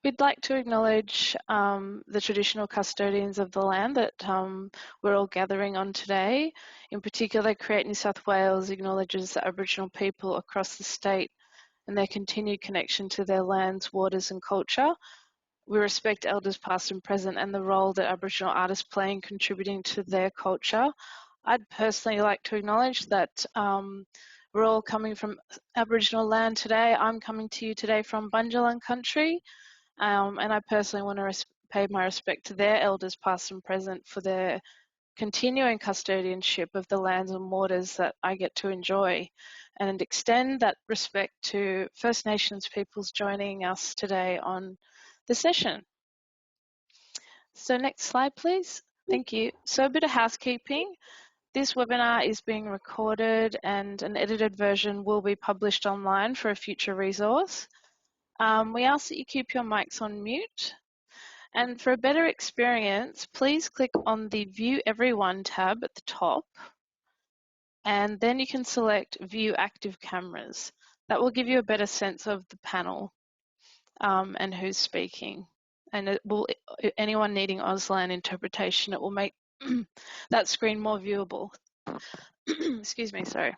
We'd like to acknowledge the traditional custodians of the land that we're all gathering on today. In particular, Create New South Wales acknowledges the Aboriginal people across the state and their continued connection to their lands, waters and culture. We respect elders past and present and the role that Aboriginal artists play in contributing to their culture. I'd personally like to acknowledge that we're all coming from Aboriginal land today. I'm coming to you today from Bunjalung country, and I personally want to pay my respect to their elders past and present for their continuing custodianship of the lands and waters that I get to enjoy, and extend that respect to First Nations peoples joining us today on the session. So next slide, please. Thank you. So a bit of housekeeping. This webinar is being recorded and an edited version will be published online for a future resource. We ask that you keep your mics on mute. And for a better experience, please click on the View Everyone tab at the top, and then you can select View Active Cameras. That will give you a better sense of the panel and who's speaking. And it will, anyone needing Auslan interpretation, it will make that screen more viewable. Excuse me, sorry.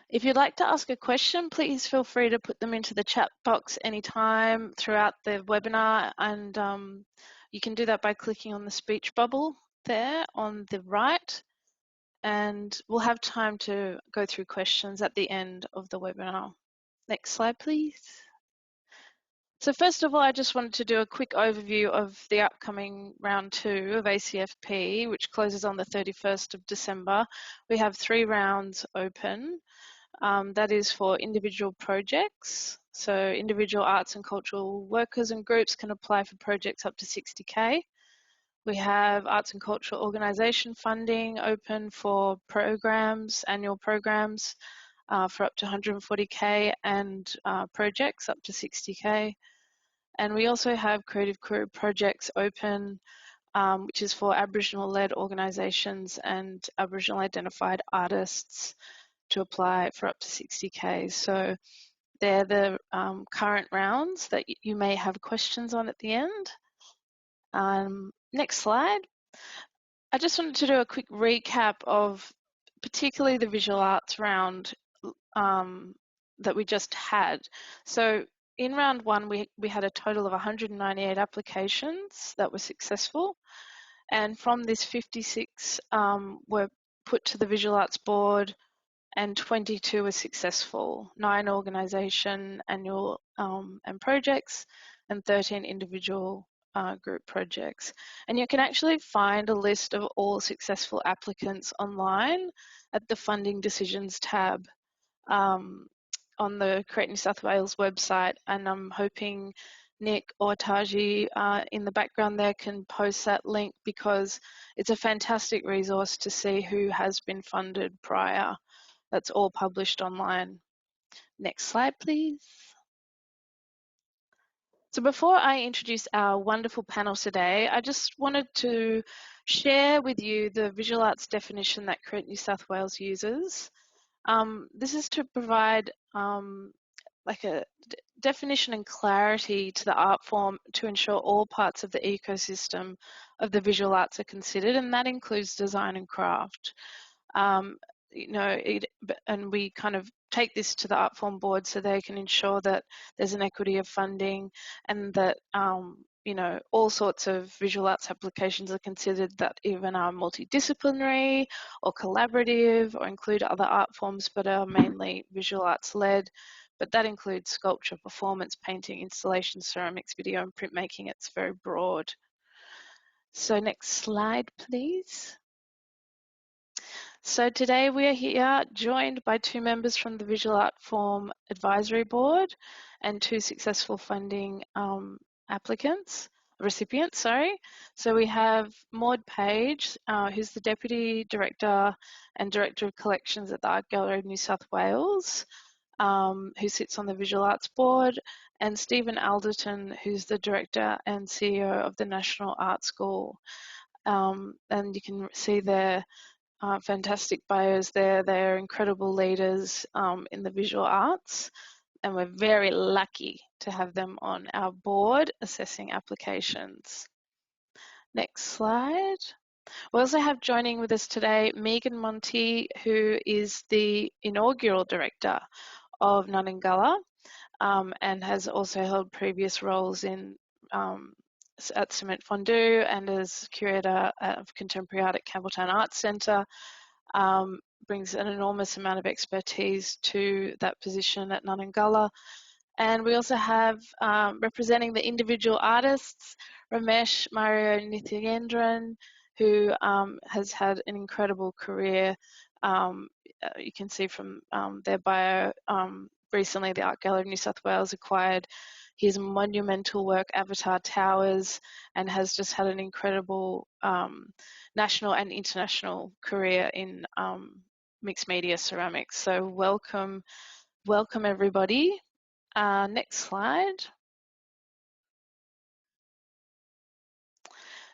If you'd like to ask a question, please feel free to put them into the chat box anytime throughout the webinar, and you can do that by clicking on the speech bubble there on the right, and we'll have time to go through questions at the end of the webinar. Next slide, please. So first of all, I just wanted to do a quick overview of the upcoming round 2 of ACFP, which closes on the 31st of December. We have 3 rounds open. That is for individual projects. So individual arts and cultural workers and groups can apply for projects up to 60K. We have arts and cultural organisation funding open for programs, annual programs for up to 140K and projects up to 60K. And we also have creative career projects open, which is for Aboriginal-led organisations and Aboriginal identified artists to apply for up to 60K. So they're the current rounds that you may have questions on at the end. Next slide. I just wanted to do a quick recap of particularly the visual arts round that we just had. So in round 1, we had a total of 198 applications that were successful. And from this, 56 were put to the visual arts board and 22 were successful, 9 organisation annual and projects, and 13 individual group projects. And you can actually find a list of all successful applicants online at the Funding Decisions tab on the Create New South Wales website, and I'm hoping Nick or Taji in the background there can post that link, because it's a fantastic resource to see who has been funded prior. That's all published online. Next slide, please. So before I introduce our wonderful panel today, I just wanted to share with you the visual arts definition that Create New South Wales uses. This is to provide like a definition and clarity to the art form to ensure all parts of the ecosystem of the visual arts are considered, and that includes design and craft. You know, and we kind of take this to the Artform board so they can ensure that there's an equity of funding, and that you know, all sorts of visual arts applications are considered that even are multidisciplinary or collaborative or include other art forms but are mainly visual arts led. But that includes sculpture, performance, painting, installation, ceramics, video and printmaking. It's very broad. So next slide, please. So today we are here joined by 2 members from the Visual Art Form Advisory Board and 2 successful funding recipients, sorry. So we have Maud Page, who's the Deputy Director and Director of Collections at the Art Gallery of New South Wales, who sits on the Visual Arts Board, and Steven Aldterton, who's the Director and CEO of the National Art School. And you can see their fantastic bios there. They're incredible leaders in the visual arts, and we're very lucky to have them on our board assessing applications. Next slide. We also have joining with us today Megan Monte, who is the inaugural director of Ngununggula, and has also held previous roles in at Cement Fondue and as curator of Contemporary Art at Campbelltown Arts Centre. Brings an enormous amount of expertise to that position at Ngununggula. And we also have representing the individual artists, Ramesh Mario Nityanendran, who has had an incredible career. You can see from their bio, recently the Art Gallery of New South Wales acquired his monumental work, Avatar Towers, and has just had an incredible national and international career in mixed media ceramics. So welcome everybody. Next slide.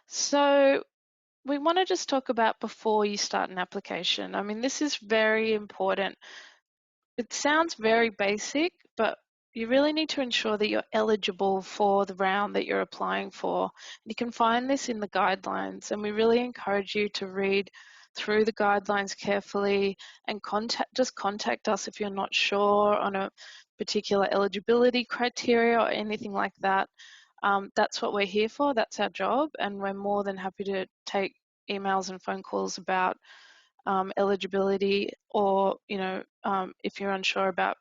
So we want to just talk about before you start an application. I mean, this is very important. It sounds very basic, but you really need to ensure that you're eligible for the round that you're applying for. You can find this in the guidelines, and we really encourage you to read through the guidelines carefully and just contact us if you're not sure on a particular eligibility criteria or anything like that. That's what we're here for, that's our job, and we're more than happy to take emails and phone calls about eligibility, or if you're unsure about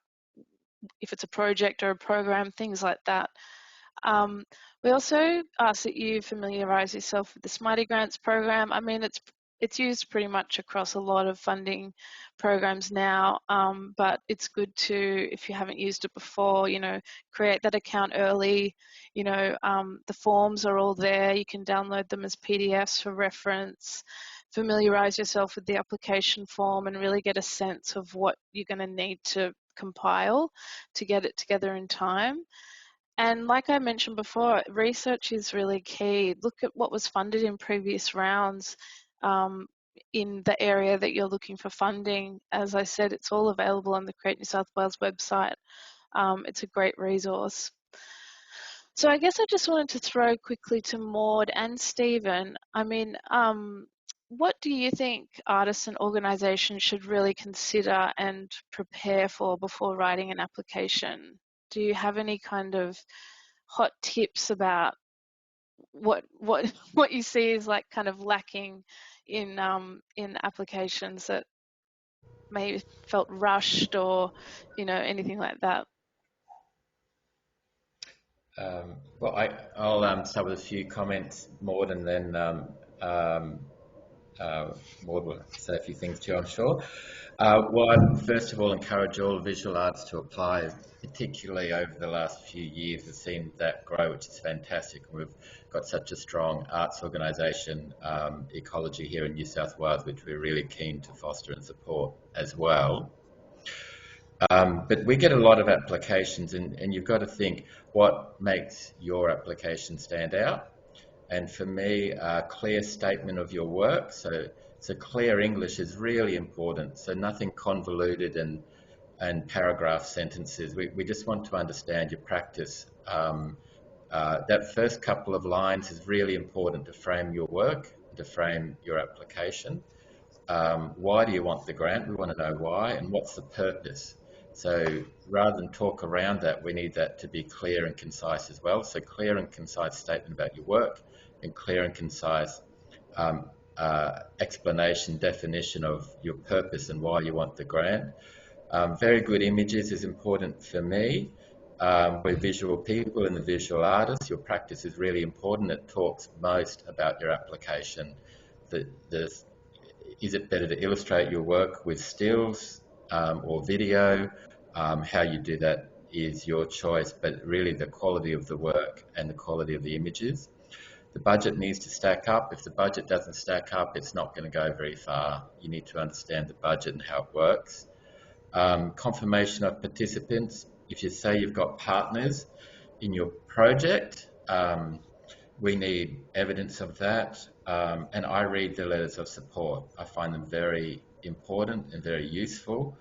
if it's a project or a program, things like that. We also ask that you familiarise yourself with the Smarty Grants program. I mean, it's used pretty much across a lot of funding programs now, but it's good to, if you haven't used it before, create that account early. The forms are all there. You can download them as PDFs for reference. Familiarise yourself with the application form and really get a sense of what you're going to need to compile to get it together in time. And like I mentioned before, research is really key. Look at what was funded in previous rounds in the area that you're looking for funding. As I said, it's all available on the Create New South Wales website. It's a great resource. So I guess I just wanted to throw quickly to Maud and Stephen. I mean, what do you think artists and organisations should really consider and prepare for before writing an application? Do you have any kind of hot tips about what you see is like kind of lacking in applications that may felt rushed, or anything like that? Well, I'll start with a few comments, Maud, and then Maud will say a few things too, I'm sure. Well, I'd first of all encourage all visual arts to apply, particularly over the last few years. We've seen that grow, which is fantastic. We've got such a strong arts organisation ecology here in New South Wales, which we're really keen to foster and support as well. But we get a lot of applications, and you've got to think what makes your application stand out. And for me, a clear statement of your work. So clear English is really important. So nothing convoluted and paragraph sentences. We just want to understand your practice. That first couple of lines is really important to frame your work, to frame your application. Why do you want the grant? We want to know why, and what's the purpose. So rather than talk around that, we need that to be clear and concise as well. So clear and concise statement about your work, and clear and concise explanation, definition of your purpose and why you want the grant. Very good images is important for me. We're visual people and the visual artists. Your practice is really important. It talks most about your application. Is it better to illustrate your work with stills or video? How you do that is your choice, but really the quality of the work and the quality of the images. The budget needs to stack up. If the budget doesn't stack up, it's not going to go very far. You need to understand the budget and how it works. Confirmation of participants. If you say you've got partners in your project, we need evidence of that. And I read the letters of support. I find them very important and very useful.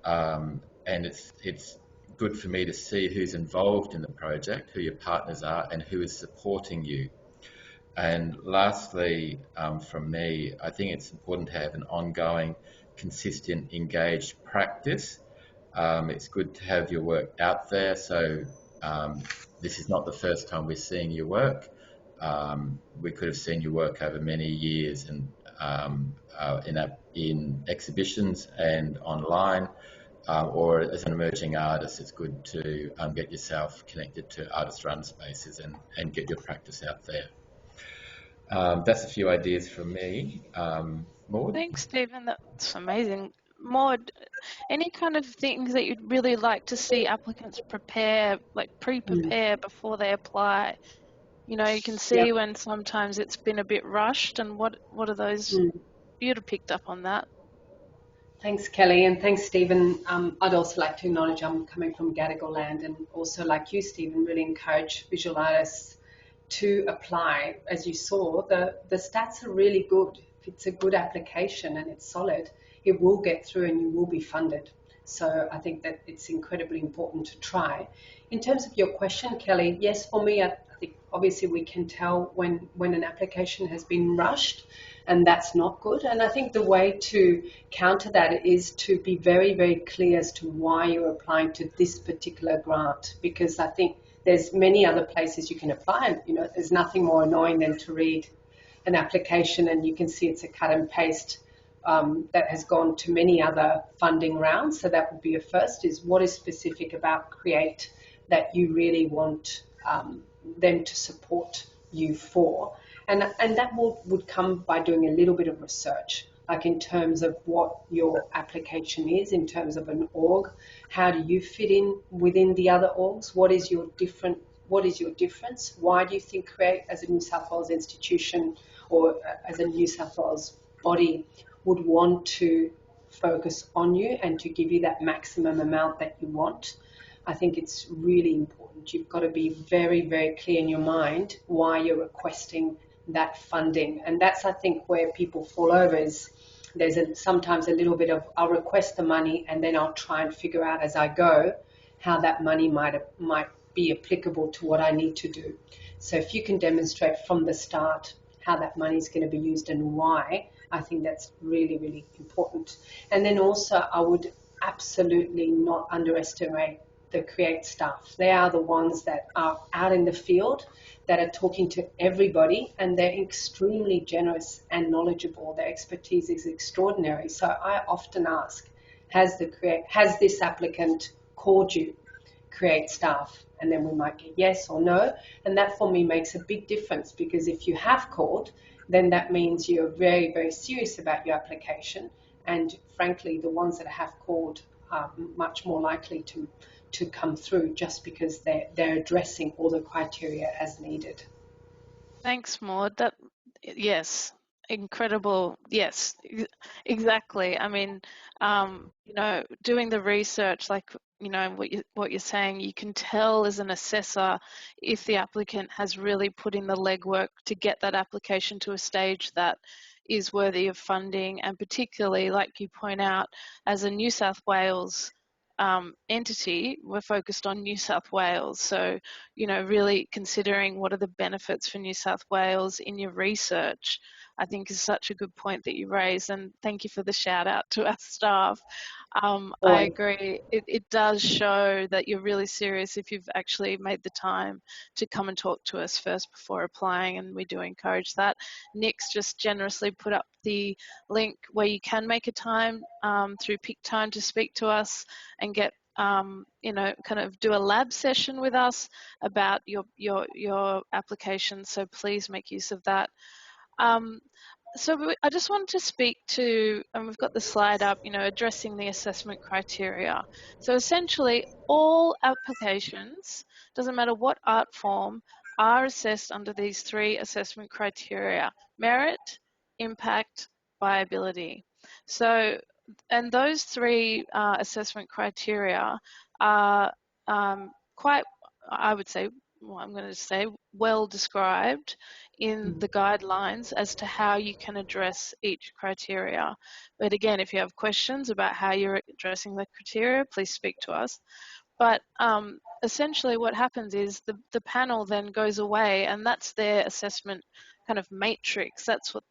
And it's good for me to see who's involved in the project, who your partners are, and who is supporting you. And lastly, from me, I think it's important to have an ongoing, consistent, engaged practice. It's good to have your work out there. So this is not the first time we're seeing your work. We could have seen your work over many years and in exhibitions and online. Or as an emerging artist, it's good to get yourself connected to artist-run spaces and get your practice out there. That's a few ideas from me. Maud? Thanks, Stephen. That's amazing. Maud, any kind of things that you'd really like to see applicants prepare, like pre-prepare before they apply? You know, you can see when sometimes it's been a bit rushed, and what are those? You'd have picked up on that. Thanks, Kelly, and thanks, Stephen. I'd also like to acknowledge I'm coming from Gadigal land, and also, like you, Stephen, really encourage visual artists to apply. As you saw, the stats are really good. If it's a good application and it's solid, it will get through and you will be funded. So I think that it's incredibly important to try. In terms of your question, Kelly, yes, for me, I think obviously we can tell when an application has been rushed, and that's not good. And I think the way to counter that is to be very, very clear as to why you're applying to this particular grant, because I think there's many other places you can apply. And, you know, there's nothing more annoying than to read an application and you can see it's a cut and paste that has gone to many other funding rounds. So that would be a first, is what is specific about Create that you really want them to support you for. And that would come by doing a little bit of research, like in terms of what your application is, in terms of an org. How do you fit in within the other orgs? What is your difference? Why do you think Create as a New South Wales institution or as a New South Wales body would want to focus on you and to give you that maximum amount that you want? I think it's really important. You've got to be very, very clear in your mind why you're requesting that funding. And that's, I think, where people fall over, is there's sometimes a little bit of, I'll request the money and then I'll try and figure out as I go how that money might be applicable to what I need to do. So if you can demonstrate from the start how that money is going to be used and why, I think that's really, really important. And then also, I would absolutely not underestimate the Create staff. They are the ones that are out in the field, that are talking to everybody, and they're extremely generous and knowledgeable. Their expertise is extraordinary. So I often ask, has this applicant called you, Create staff? And then we might get yes or no. And that for me makes a big difference, because if you have called, then that means you're very, very serious about your application. And frankly, the ones that have called are much more likely to come through, just because they're addressing all the criteria as needed. Thanks, Maud. Yes, incredible. Yes, exactly. I mean, you know, doing the research, like, you know, what you're saying, you can tell as an assessor if the applicant has really put in the legwork to get that application to a stage that is worthy of funding. And particularly, like you point out, as a New South Wales entity, we're focused on New South Wales. So, you know, really considering what are the benefits for New South Wales in your research, I think is such a good point that you raised. And thank you for the shout out to our staff. I agree. It does show that you're really serious if you've actually made the time to come and talk to us first before applying, and we do encourage that. Nick's just generously put up the link where you can make a time through Pick Time to speak to us and get, you know, kind of do a lab session with us about your application. So please make use of that. So I just wanted to speak to, and we've got the slide up, you know, addressing the assessment criteria. So essentially, all applications, doesn't matter what art form, are assessed under these three assessment criteria: merit, impact, viability. So, and those three assessment criteria are quite, I would say, well, I'm going to say, well described in the guidelines as to how you can address each criteria. But again, if you have questions about how you're addressing the criteria, please speak to us. But essentially what happens is the panel then goes away, and that's their assessment kind of matrix.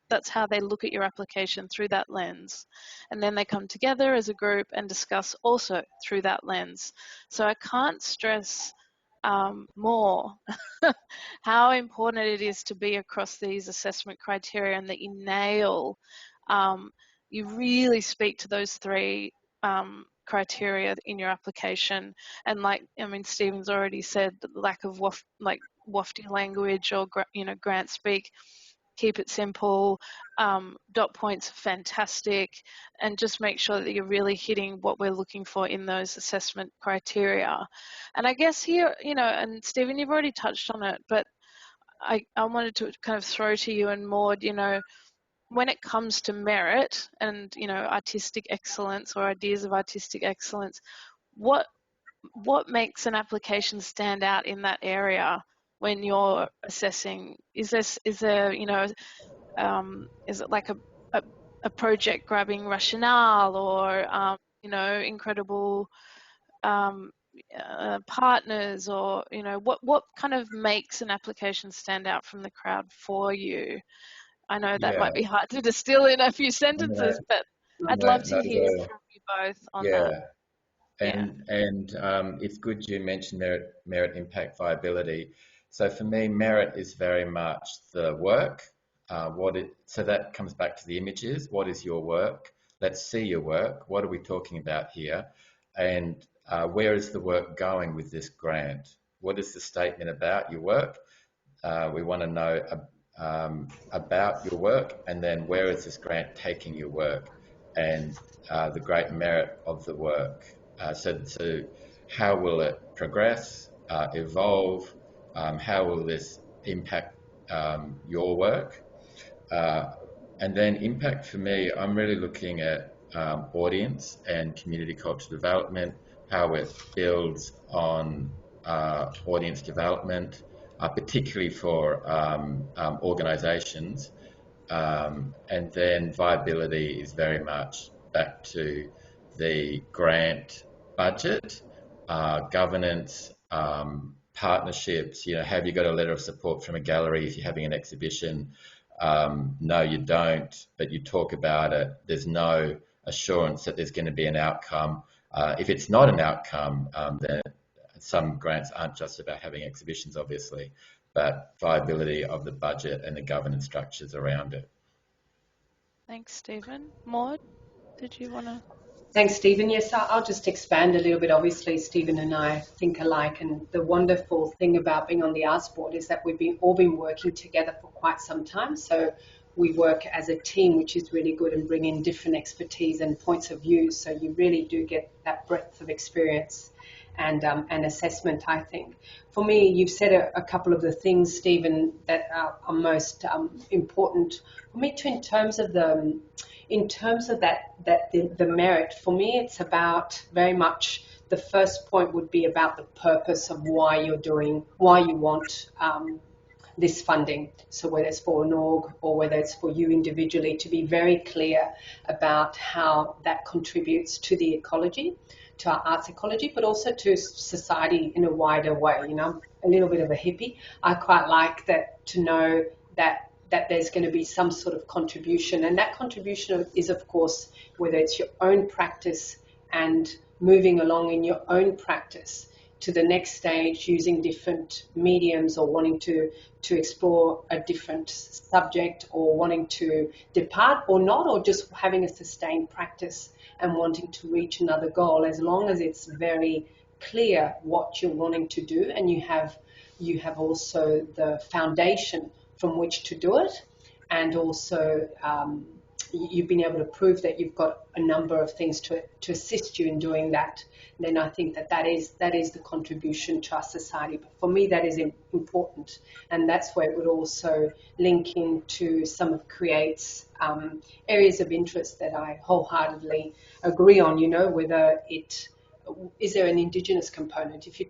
That's how they look at your application, through that lens. And then they come together as a group and discuss also through that lens. So I can't stress more how important it is to be across these assessment criteria, and that you nail, you really speak to those three criteria in your application. And like, I mean, Stephen's already said, the lack of wafty language or grant speak. Keep it simple. Dot points are fantastic, and just make sure that you're really hitting what we're looking for in those assessment criteria. And I guess here, and Stephen, you've already touched on it, but I wanted to kind of throw to you and Maud, when it comes to merit and, artistic excellence or ideas of artistic excellence, what makes an application stand out in that area when you're assessing? Is there, is it like a project grabbing rationale, or, incredible partners, or, what kind of makes an application stand out from the crowd for you? I know that Yeah, might be hard to distill in a few no, sentences, but I'd no, love to not at hear all. from you both on that. Yeah, Yeah. and it's good you mentioned merit, impact, viability. So for me, merit is very much the work. So that comes back to the images. What is your work? Let's see your work. What are we talking about here? And where is the work going with this grant? What is the statement about your work? We want to know about your work, and then where is this grant taking your work, and the great merit of the work. So how will it progress, evolve? How will this impact your work? And then impact for me, I'm really looking at audience and community culture development, how it builds on audience development, particularly for organisations. And then viability is very much back to the grant budget, governance, partnerships. Have you got a letter of support from a gallery if you're having an exhibition? No, you don't, but you talk about it. There's no assurance that there's going to be an outcome. If it's not an outcome, then some grants aren't just about having exhibitions, obviously, but viability of the budget and the governance structures around it. Thanks, Stephen. Maud, did you want to? Thanks, Stephen. Yes, I'll just expand a little bit. Obviously, Stephen and I think alike, and the wonderful thing about being on the Arts Board is that we've all been working together for quite some time. So we work as a team, which is really good, and bring in different expertise and points of view. So you really do get that breadth of experience and assessment, I think. For me, you've said a couple of the things, Stephen, that are most important for me too, in terms of the merit. For me, it's about very much, the first point would be about the purpose of why you want this funding. So whether it's for an org or whether it's for you individually, to be very clear about how that contributes to the ecology, to our arts ecology, but also to society in a wider way. I'm a little bit of a hippie. I quite like that, to know that there's going to be some sort of contribution, and that contribution is, of course, whether it's your own practice and moving along in your own practice to the next stage using different mediums, or wanting to explore a different subject, or wanting to depart or not, or just having a sustained practice and wanting to reach another goal. As long as it's very clear what you're wanting to do, and you have also the foundation from which to do it, and also you've been able to prove that you've got a number of things to assist you in doing that, then I think that is the contribution to our society. But for me, that is important, and that's where it would also link into some of Create's areas of interest that I wholeheartedly agree on. Whether is there an Indigenous component? If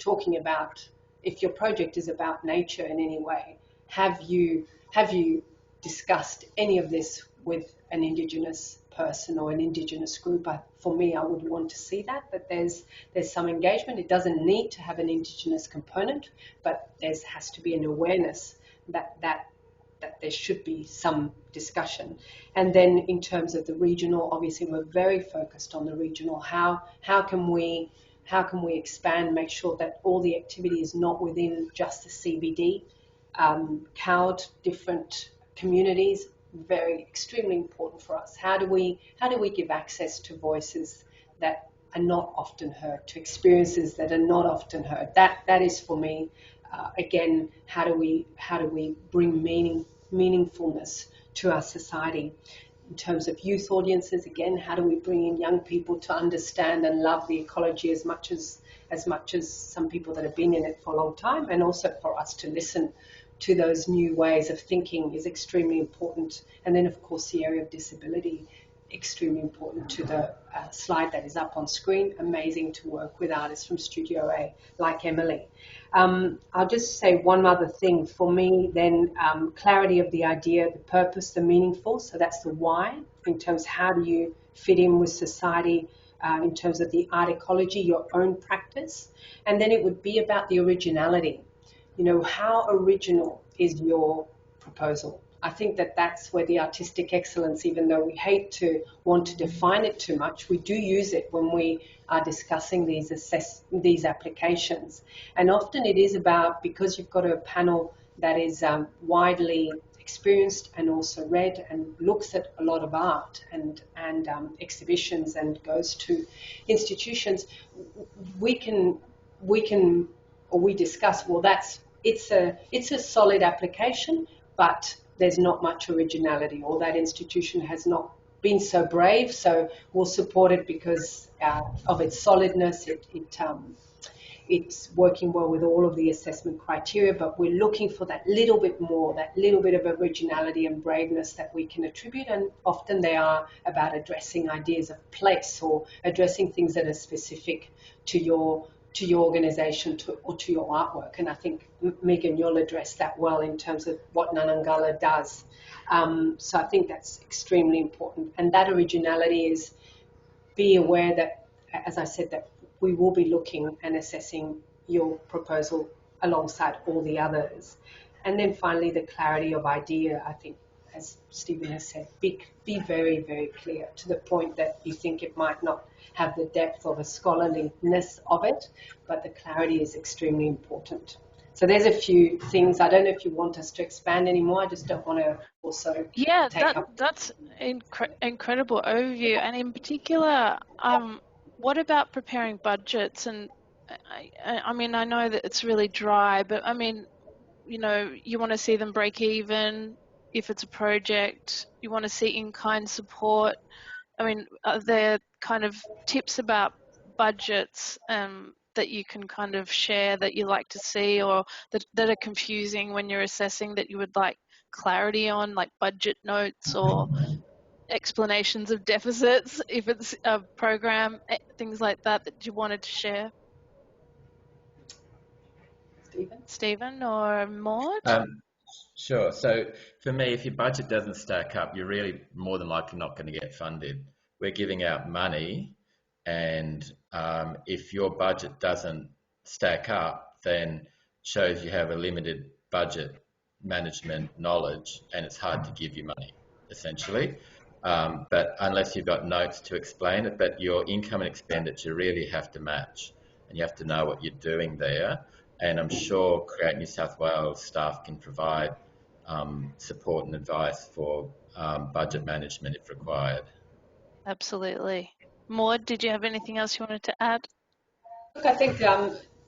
your project is about nature in any way, have you discussed any of this with an Indigenous person or an Indigenous group. For me, I would want to see that there's some engagement. It doesn't need to have an Indigenous component, but there has to be an awareness that there should be some discussion. And then in terms of the regional, obviously we're very focused on the regional. How can we expand, make sure that all the activity is not within just the CBD, cowed different communities, extremely important for us. How do we give access to voices that are not often heard, to experiences that are not often heard? That is for me. Again, how do we bring meaningfulness to our society? In terms of youth audiences, again, how do we bring in young people to understand and love the ecology as much as some people that have been in it for a long time, and also for us to listen to those new ways of thinking is extremely important. And then, of course, the area of disability, extremely important to the slide that is up on screen. Amazing to work with artists from Studio A like Emily. I'll just say one other thing for me then, clarity of the idea, the purpose, the meaningful. So that's the why, in terms of how do you fit in with society, in terms of the art ecology, your own practice. And then it would be about the originality. You know, how original is your proposal? I think that's where the artistic excellence, even though we hate to want to define it too much, we do use it when we are discussing these applications. And often it is about, because you've got a panel that is widely experienced and also read and looks at a lot of art and exhibitions and goes to institutions, we discuss, well, it's a solid application, but there's not much originality, or that institution has not been so brave, so we'll support it because of its solidness. It's working well with all of the assessment criteria, but we're looking for that little bit more, that little bit of originality and braveness that we can attribute, and often they are about addressing ideas of place or addressing things that are specific to your organisation or to your artwork. And I think, Megan, you'll address that well in terms of what Ngununggula does. So I think that's extremely important. And that originality is, be aware that, as I said, that we will be looking and assessing your proposal alongside all the others. And then finally, the clarity of idea, I think, as Steven has said, be very, very clear, to the point that you think it might not have the depth or the scholarliness of it, but the clarity is extremely important. So there's a few things. I don't know if you want us to expand anymore. I just don't want to also that's incredible overview. And in particular, what about preparing budgets? And I mean, I know that it's really dry, but I mean, you know, you want to see them break even if it's a project. You want to see in-kind support. I mean, are there kind of tips about budgets that you can kind of share that you like to see, or that are confusing when you're assessing, that you would like clarity on, like budget notes or explanations of deficits if it's a program, things like that you wanted to share? Steven or Maud? Sure. So for me, if your budget doesn't stack up, you're really more than likely not going to get funded. We're giving out money, and if your budget doesn't stack up, then shows you have a limited budget management knowledge, and it's hard to give you money, essentially. But unless you've got notes to explain it, but your income and expenditure really have to match, and you have to know what you're doing there. And I'm sure Create New South Wales staff can provide support and advice for budget management if required. Absolutely. Maud, did you have anything else you wanted to add? Look, I think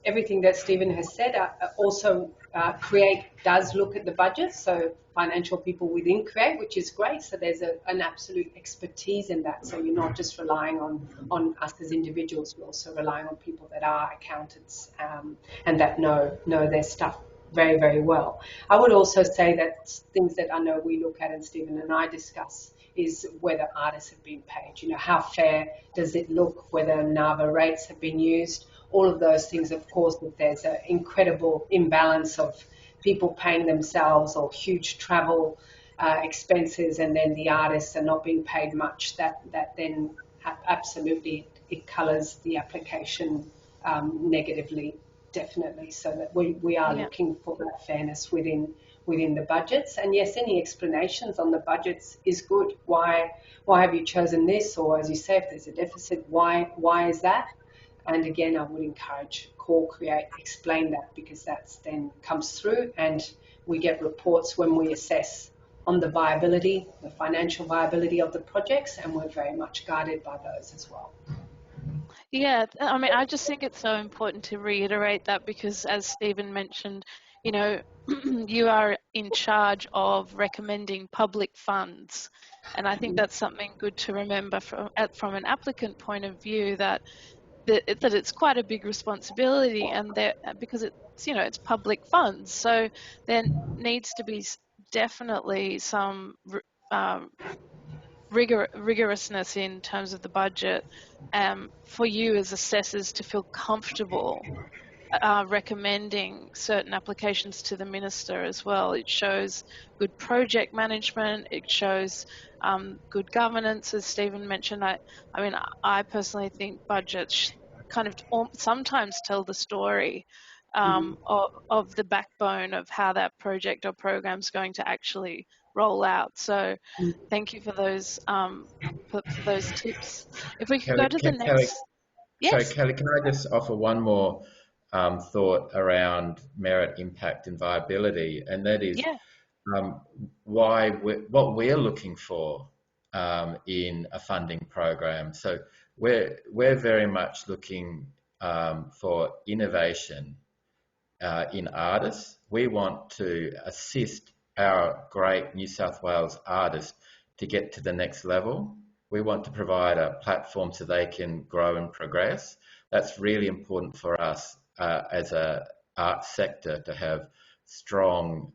everything that Steven has said, also Create does look at the budget, so financial people within Create, which is great. So there's an absolute expertise in that. So you're not just relying on us as individuals, you're also relying on people that are accountants and that know their stuff very, very well. I would also say that things that I know we look at and Steven and I discuss is whether artists have been paid. You know, how fair does it look, whether NAVA rates have been used, all of those things. Of course, if there's an incredible imbalance of people paying themselves or huge travel expenses, and then the artists are not being paid much, that then absolutely it colours the application negatively, definitely. So that we are Yeah. looking for that fairness within the budgets. And yes, any explanations on the budgets is good. Why have you chosen this? Or as you say, if there's a deficit, why is that? And again, I would encourage Create, explain that, because that's then comes through, and we get reports when we assess on the viability, the financial viability of the projects, and we're very much guided by those as well. Yeah, I mean, I just think it's so important to reiterate that, because as Stephen mentioned, you know, you are in charge of recommending public funds. And I think that's something good to remember from an applicant point of view, that it's quite a big responsibility, and because it's, you know, it's public funds. So there needs to be definitely some rigorousness in terms of the budget, for you as assessors to feel comfortable recommending certain applications to the minister as well. It shows good project management. It shows good governance, as Stephen mentioned. I mean, I personally think budgets kind of sometimes tell the story of the backbone of how that project or program is going to actually roll out. So thank you for those tips. If we could go to the Kelly, next. sorry, Yes. Kelly, can I just offer one more thought around merit, impact, and viability? And that is Yeah. what we're looking for in a funding program. So we're very much looking for innovation in artists. We want to assist our great New South Wales artists to get to the next level. We want to provide a platform so they can grow and progress. That's really important for us as a art sector, to have strong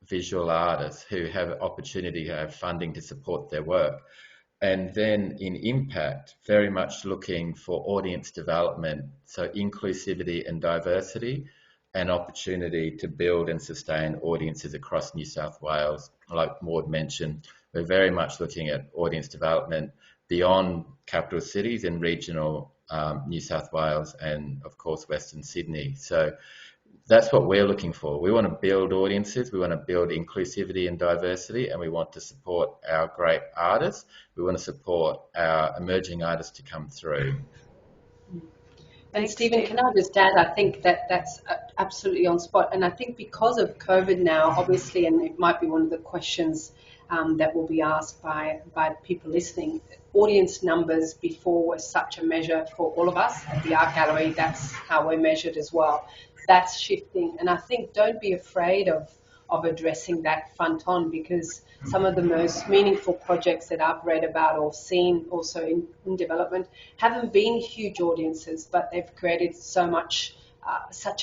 visual artists who have opportunity, to have funding to support their work. And then in impact, very much looking for audience development, so inclusivity and diversity, and opportunity to build and sustain audiences across New South Wales. Like Maud mentioned, we're very much looking at audience development beyond capital cities and regional New South Wales, and of course Western Sydney. So that's what we're looking for. We want to build audiences, we want to build inclusivity and diversity, and we want to support our great artists. We want to support our emerging artists to come through. And Stephen, can I just add, I think that's absolutely on spot. And I think because of COVID now, obviously, and it might be one of the questions that will be asked by people listening, audience numbers before were such a measure for all of us at the Art Gallery. That's how we're measured as well. That's shifting. And I think don't be afraid of addressing that front on, because some of the most meaningful projects that I've read about or seen also in development haven't been huge audiences, but they've created such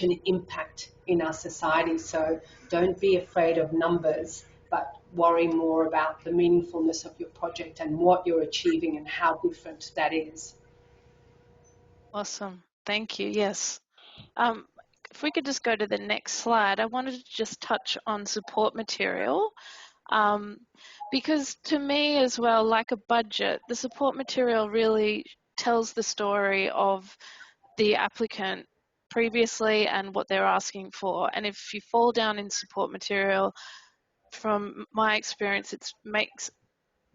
an impact in our society. So don't be afraid of numbers, but worry more about the meaningfulness of your project and what you're achieving and how different that is. Awesome. Thank you. Yes. If we could just go to the next slide, I wanted to just touch on support material. Because to me as well, like a budget, the support material really tells the story of the applicant previously and what they're asking for. And if you fall down in support material, from my experience, it makes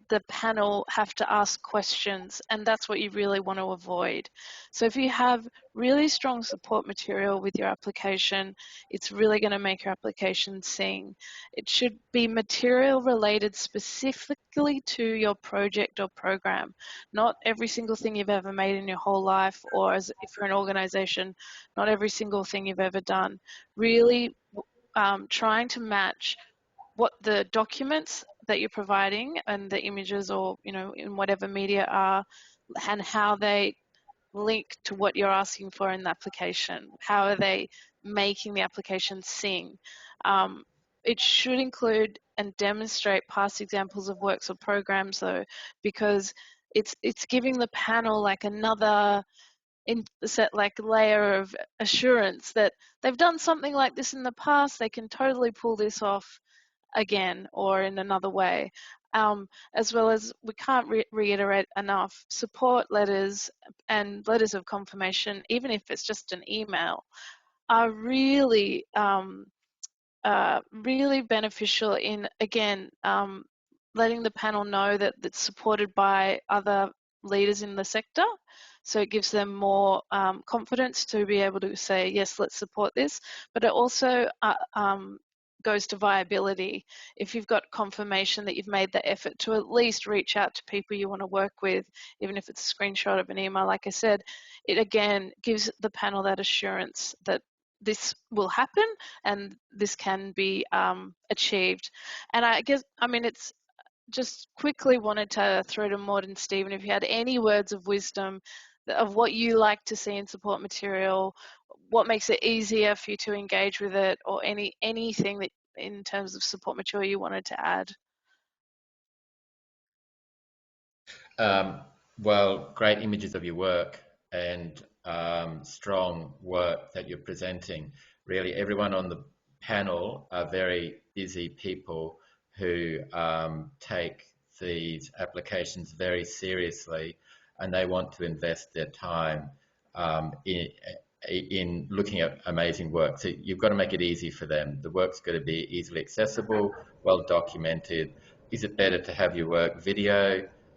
the panel have to ask questions, and that's what you really want to avoid. So if you have really strong support material with your application, it's really going to make your application sing. It should be material related specifically to your project or program, not every single thing you've ever made in your whole life, or if you're an organization, not every single thing you've ever done. Really trying to match what the documents that you're providing and the images, or in whatever media are, and how they link to what you're asking for in the application. How are they making the application sing? It should include and demonstrate past examples of works or programs, though, because it's giving the panel like another layer of assurance that they've done something like this in the past. They can totally pull this off again or in another way. As well as, we can't reiterate enough, support letters and letters of confirmation, even if it's just an email, are really really beneficial in, again, letting the panel know that it's supported by other leaders in the sector. So it gives them more confidence to be able to say, yes, let's support this. But it also goes to viability. If you've got confirmation that you've made the effort to at least reach out to people you want to work with, even if it's a screenshot of an email, like I said, it again gives the panel that assurance that this will happen and this can be achieved. And I guess, I mean, it's just quickly wanted to throw to Maud and Steven, if you had any words of wisdom of what you like to see in support material, what makes it easier for you to engage with it, or anything that in terms of support material you wanted to add. Well, great images of your work and strong work that you're presenting. Really, everyone on the panel are very busy people who take these applications very seriously, and they want to invest their time in looking at amazing work. So you've got to make it easy for them. The work's got to be easily accessible, well documented. Is it better to have your work a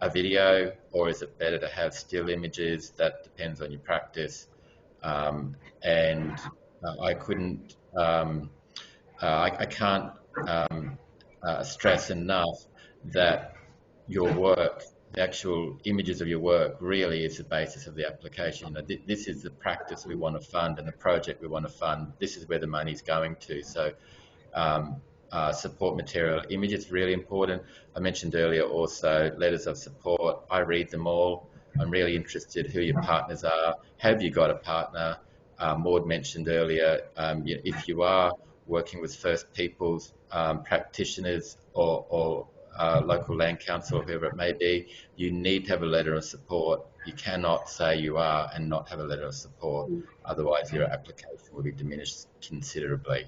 video, or is it better to have still images? That depends on your practice. And I couldn't, I can't stress enough that your work, the actual images of your work, really is the basis of the application. You know, this is the practice we want to fund and the project we want to fund. This is where the money's going to. So support material image is really important. I mentioned earlier also letters of support. I read them all. I'm really interested who your partners are. Have you got a partner? Maud mentioned earlier, if you are working with First Peoples practitioners or local land council, or whoever it may be, you need to have a letter of support. You cannot say you are and not have a letter of support. Otherwise, your application will be diminished considerably.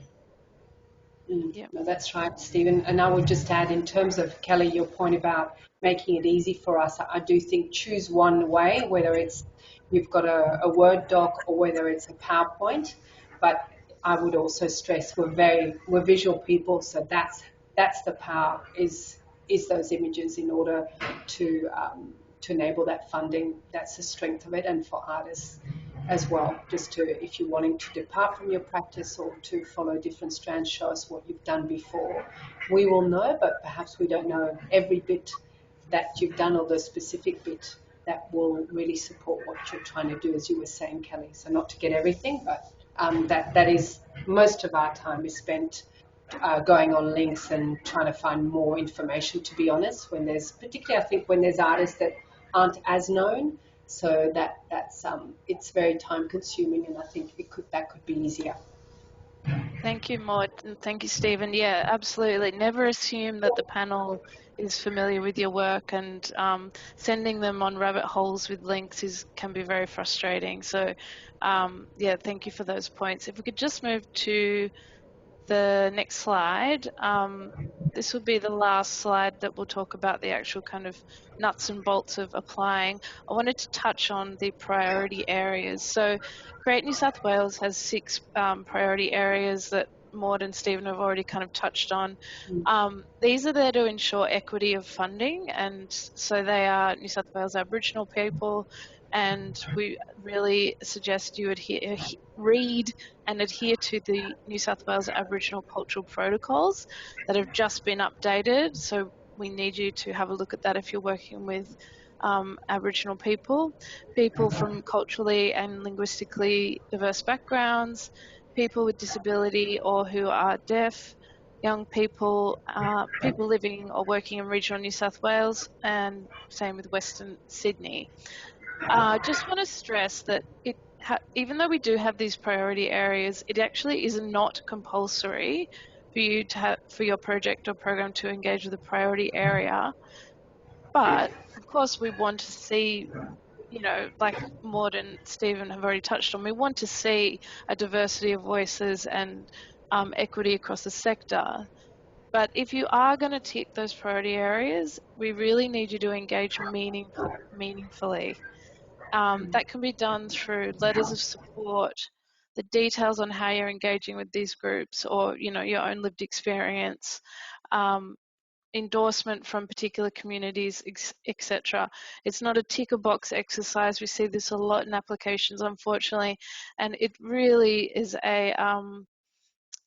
Yeah. No, that's right, Stephen. And I would just add, in terms of, Kelly, your point about making it easy for us, I do think choose one way, whether it's you've got a Word doc or whether it's a PowerPoint. But I would also stress we're visual people, so that's the power, is those images in order to enable that funding. That's the strength of it, and for artists as well, just to, if you're wanting to depart from your practice or to follow different strands, show us what you've done before. We will know, but perhaps we don't know every bit that you've done, or the specific bit that will really support what you're trying to do, as you were saying, Kelly. So not to get everything, but that is, most of our time is spent going on links and trying to find more information, to be honest, when there's, particularly I think when there's artists that aren't as known. So that's it's very time consuming, and I think that could be easier. Thank you, Maud, and thank you, Stephen. Yeah, absolutely. Never assume that the panel is familiar with your work, and sending them on rabbit holes with links can be very frustrating. So, yeah, thank you for those points. If we could just move to the next slide. This will be the last slide that will talk about the actual kind of nuts and bolts of applying. I wanted to touch on the priority areas. So Create New South Wales has 6 priority areas that Maud and Stephen have already kind of touched on. These are there to ensure equity of funding, and so they are New South Wales Aboriginal people, and we really suggest you read and adhere to the New South Wales Aboriginal Cultural Protocols that have just been updated. So we need you to have a look at that if you're working with Aboriginal people from culturally and linguistically diverse backgrounds, people with disability or who are deaf, young people, people living or working in regional New South Wales, and same with Western Sydney. Just want to stress that even though we do have these priority areas, it actually is not compulsory for you to have, for your project or program, to engage with a priority area. But of course, we want to see, you know, like Maud and Stephen have already touched on, we want to see a diversity of voices and equity across the sector. But if you are going to tick those priority areas, we really need you to engage meaningfully. That can be done through letters of support, the details on how you're engaging with these groups, or your own lived experience, endorsement from particular communities, etc. It's not a tick a box exercise. We see this a lot in applications, unfortunately, and it really is a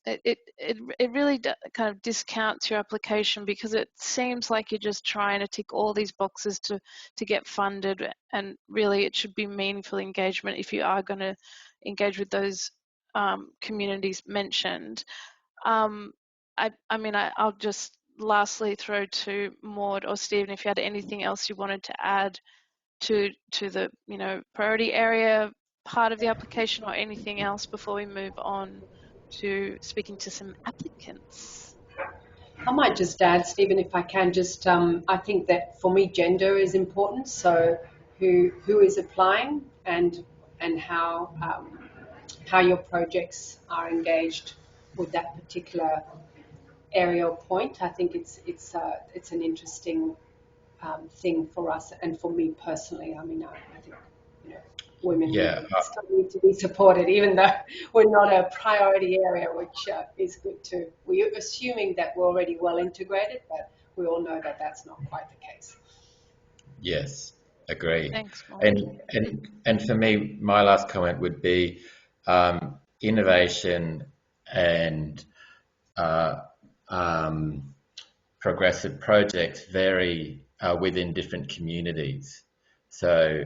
it really kind of discounts your application, because it seems like you're just trying to tick all these boxes to get funded, and really it should be meaningful engagement if you are going to engage with those communities mentioned. I'll just lastly throw to Maud or Stephen if you had anything else you wanted to add to the priority area part of the application, or anything else before we move on to speaking to some applicants. I might just add, Stephen, if I can, just I think that for me gender is important. So who is applying, and how your projects are engaged with that particular area or point. I think it's an interesting thing for us, and for me personally. I mean, I think women still need to be supported, even though we're not a priority area, which is good too. We're assuming that we're already well integrated, but we all know that that's not quite the case. Yes, agree. Thanks, Maud. And for me, my last comment would be innovation and progressive projects vary within different communities. So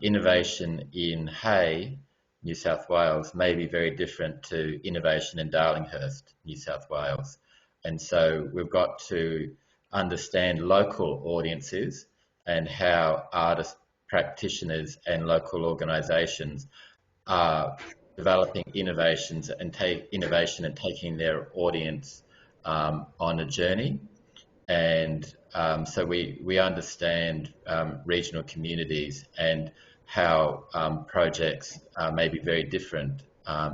innovation in Hay, New South Wales, may be very different to innovation in Darlinghurst, New South Wales. And so we've got to understand local audiences and how artists, practitioners and local organisations are developing innovations and taking their audience on a journey. And so we understand regional communities and how projects may be very different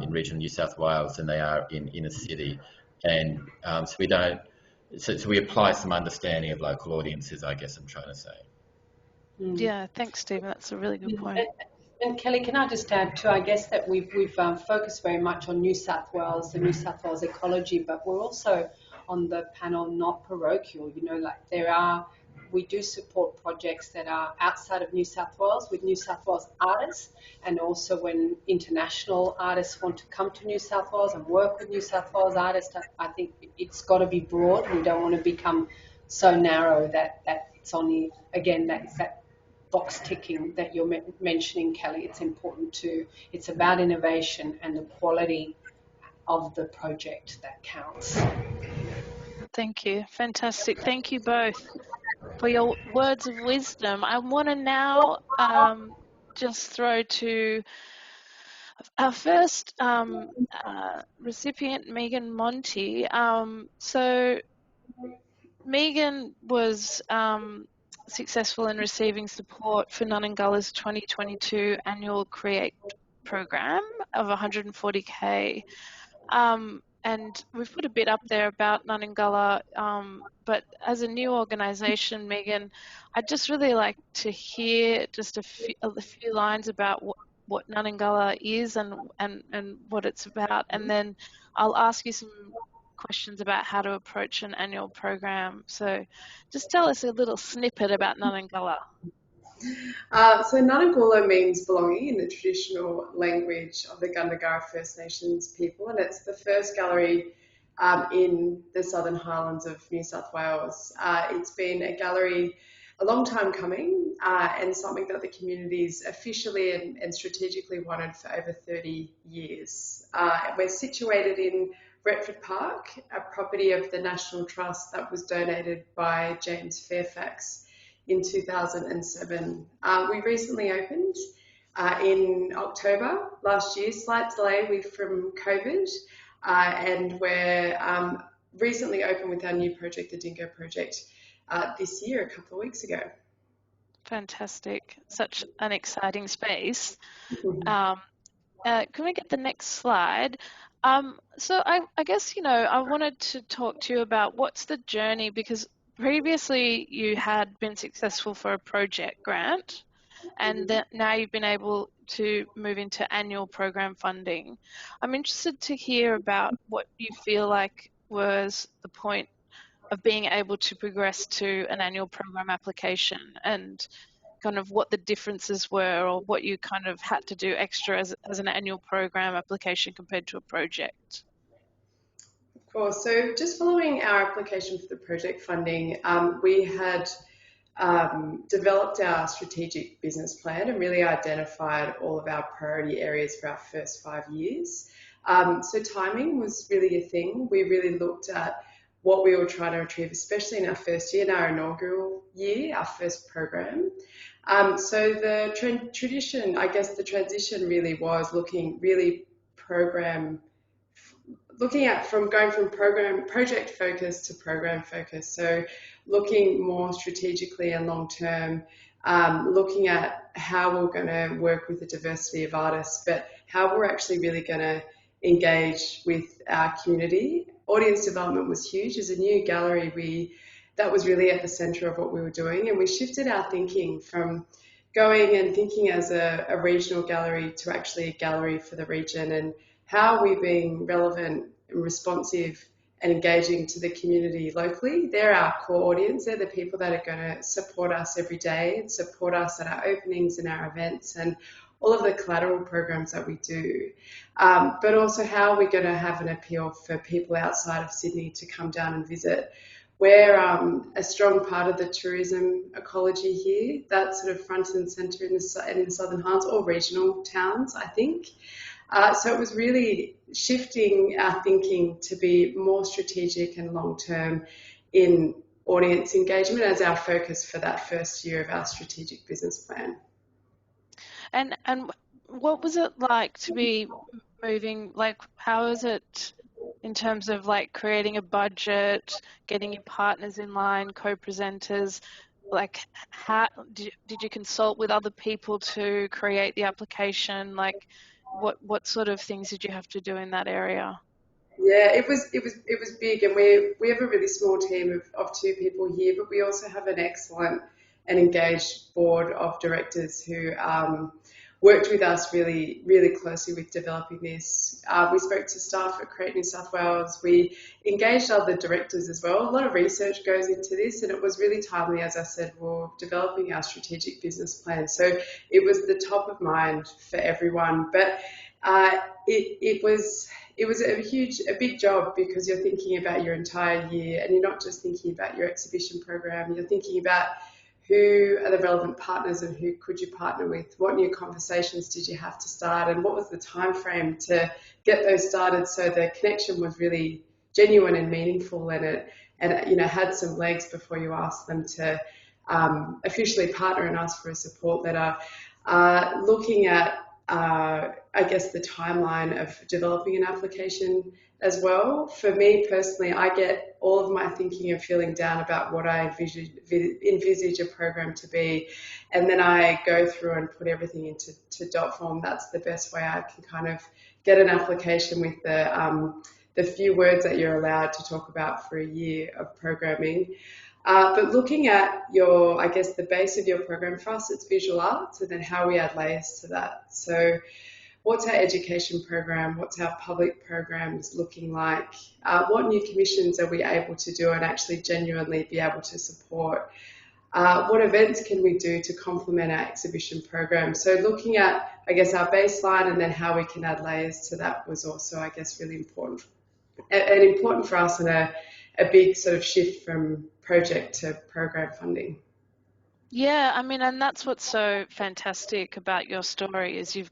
in regional New South Wales than they are in inner city. And so we apply some understanding of local audiences, I guess I'm trying to say. Yeah, thanks, Stephen. That's a really good point. And Kelly, can I just add too? I guess that we've focused very much on New South Wales, the New South Wales ecology, but we're also on the panel not parochial. We do support projects that are outside of New South Wales with New South Wales artists, and also when international artists want to come to New South Wales and work with New South Wales artists. I think it's got to be broad. We don't want to become so narrow that it's only, again, that box ticking that you're mentioning, Kelly. It's important too. It's about innovation and the quality of the project that counts. Thank you. Fantastic. Thank you both for your words of wisdom. I want to now just throw to our first recipient, Megan Monte. So Megan was successful in receiving support for Ngununggula's 2022 annual Create program of 140K. And we've put a bit up there about Ngununggula, but as a new organisation, Megan, I'd just really like to hear just a few lines about what Ngununggula is and what it's about, and then I'll ask you some questions about how to approach an annual program. So just tell us a little snippet about Ngununggula. So Ngununggula means belonging in the traditional language of the Gundungurra First Nations people, and it's the first gallery in the Southern Highlands of New South Wales. It's been a gallery a long time coming, and something that the community's officially and strategically wanted for over 30 years. We're situated in Retford Park, a property of the National Trust that was donated by James Fairfax in 2007. We recently opened in October last year, slight delay from COVID, and we're recently opened with our new project, the Dingo Project, this year, a couple of weeks ago. Fantastic. Such an exciting space. Can we get the next slide? So I guess, I wanted to talk to you about what's the journey, because previously you had been successful for a project grant, and that now you've been able to move into annual program funding. I'm interested to hear about what you feel like was the point of being able to progress to an annual program application, and kind of what the differences were, or what you kind of had to do extra as an annual program application compared to a project. Of course. So just following our application for the project funding, we had developed our strategic business plan and really identified all of our priority areas for our first 5 years. So timing was really a thing. We really looked at what we were trying to achieve, especially in our first year, in our inaugural year, our first program. So the tradition, I guess the transition really was looking at going from project focus to program focus. So looking more strategically and long term, looking at how we're going to work with the diversity of artists, but how we're actually really going to engage with our community. Audience development was huge. As a new gallery, that was really at the center of what we were doing, and we shifted our thinking from going and thinking as a regional gallery to actually a gallery for the region, and how are we being relevant and responsive and engaging to the community locally. They're our core audience. They're the people that are going to support us every day and support us at our openings and our events and all of the collateral programs that we do. But also how are we going to have an appeal for people outside of Sydney to come down and visit. We're a strong part of the tourism ecology here. That's sort of front and centre in the Southern Highlands, or regional towns, I think. So it was really shifting our thinking to be more strategic and long-term in audience engagement as our focus for that first year of our strategic business plan. And what was it like to be moving, like how is it in terms of like creating a budget, getting your partners in line, co-presenters, like how did you consult with other people to create the application? Like what sort of things did you have to do in that area? Yeah, it was big, and we have a really small team of 2 people here, but we also have an excellent and engaged board of directors who worked with us really, really closely with developing this. We spoke to staff at Create New South Wales. We engaged other directors as well. A lot of research goes into this, and it was really timely, as I said, we're developing our strategic business plan. So it was the top of mind for everyone. But it was a big job, because you're thinking about your entire year, and you're not just thinking about your exhibition program. You're thinking about who are the relevant partners and who could you partner with? What new conversations did you have to start, and what was the time frame to get those started so the connection was really genuine and meaningful, and it had some legs before you asked them to officially partner and ask for a support letter. Looking at I guess the timeline of developing an application as well. For me personally, I get all of my thinking and feeling down about what I envisage a program to be, and then I go through and put everything into dot form. That's the best way I can kind of get an application with the few words that you're allowed to talk about for a year of programming. But looking at the base of your program, for us it's visual arts, and then how we add layers to that. So what's our education program? What's our public programs looking like? What new commissions are we able to do and actually genuinely be able to support? What events can we do to complement our exhibition program? So looking at, I guess, our baseline and then how we can add layers to that was also, I guess, really important. And important for us, and a big sort of shift from project to program funding. Yeah, I mean, and that's what's so fantastic about your story is you've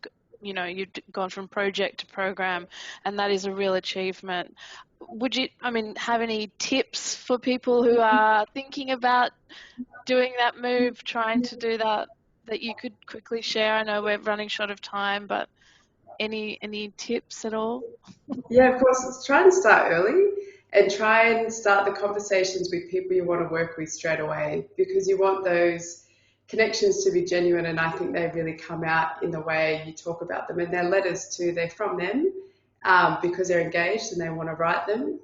gone from project to program, and that is a real achievement. Would you, have any tips for people who are thinking about doing that move, trying to do that you could quickly share? I know we're running short of time, but any tips at all? Yeah, of course. Let's try and start early, and try and start the conversations with people you want to work with straight away, because you want those connections to be genuine, and I think they really come out in the way you talk about them, and their letters too, they're from them, because they're engaged and they want to write them,